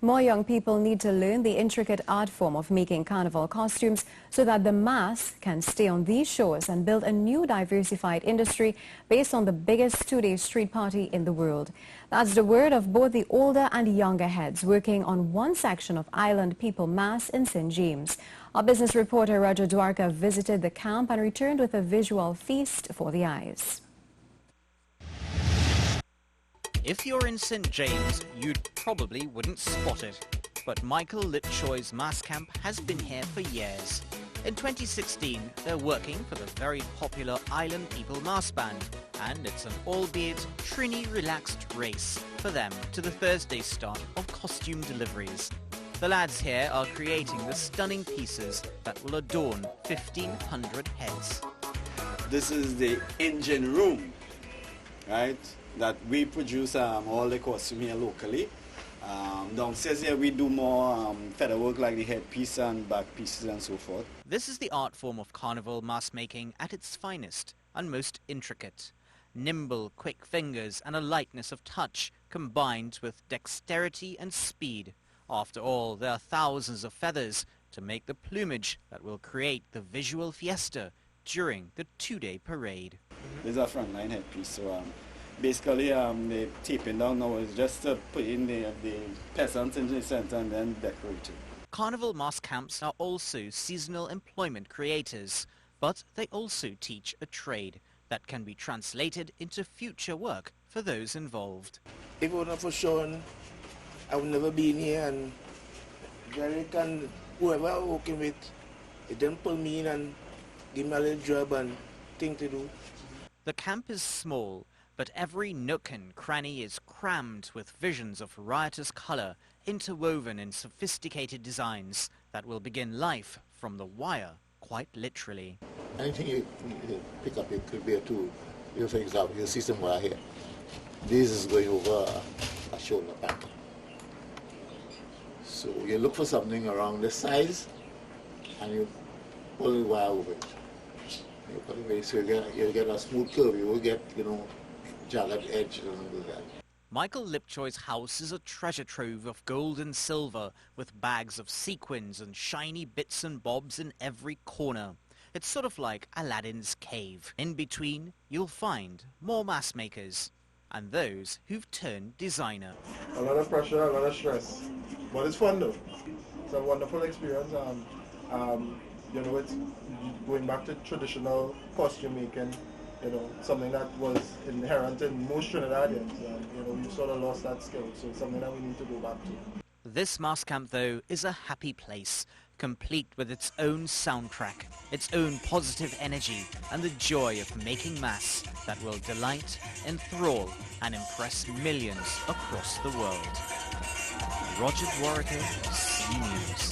More young people need to learn the intricate art form of making carnival costumes so that the mass can stay on these shows and build a new diversified industry based on the biggest two-day street party in the world. That's the word of both the older and younger heads working on one section of Island People Mass in St. James. Our business reporter Roger Dwarika visited the camp and returned with a visual feast for the eyes. If you're in St. James, you probably wouldn't spot it. But Michael Lipchoy's mass camp has been here for years. In 2016, they're working for the very popular Island People Mass Band, and it's an albeit trini relaxed race for them to the Thursday start of costume deliveries. The lads here are creating the stunning pieces that will adorn 1,500 heads. This is the engine room, right? That we produce all the costume here locally. Downstairs here we do more feather work like the headpiece and back pieces and so forth. This is the art form of carnival mask making at its finest and most intricate. Nimble, quick fingers and a lightness of touch combined with dexterity and speed. After all, there are thousands of feathers to make the plumage that will create the visual fiesta during the two-day parade. This is a frontline headpiece, so basically, the taping down now is just to put in the peasants in the center and then decorate it. Carnival mask camps are also seasonal employment creators, but they also teach a trade that can be translated into future work for those involved. If it wasn't for Sean, I would never be in here, and Derek and whoever I'm working with, they didn't pull me in and give me a little job and thing to do. The camp is small, but every nook and cranny is crammed with visions of riotous colour interwoven in sophisticated designs that will begin life from the wire, quite literally. Anything you pick up, it could be a tool. You, for example, you see some wire here. This is going over a shoulder pattern. So you look for something around this size and you pull the wire over it. You pull it away, so you get a smooth curve, you will get, jagged edge and that. Michael Lipchoy's house is a treasure trove of gold and silver with bags of sequins and shiny bits and bobs in every corner. It's sort of like Aladdin's cave. In between, you'll find more mask makers and those who've turned designer. A lot of pressure, a lot of stress, but it's fun though. It's a wonderful experience. It's going back to traditional costume making. Something that was inherent in most Trinidadians. We've sort of lost that skill, so it's something that we need to go back to. This mask camp, though, is a happy place, complete with its own soundtrack, its own positive energy, and the joy of making mass that will delight, enthrall, and impress millions across the world. Roger Dwarika, C News.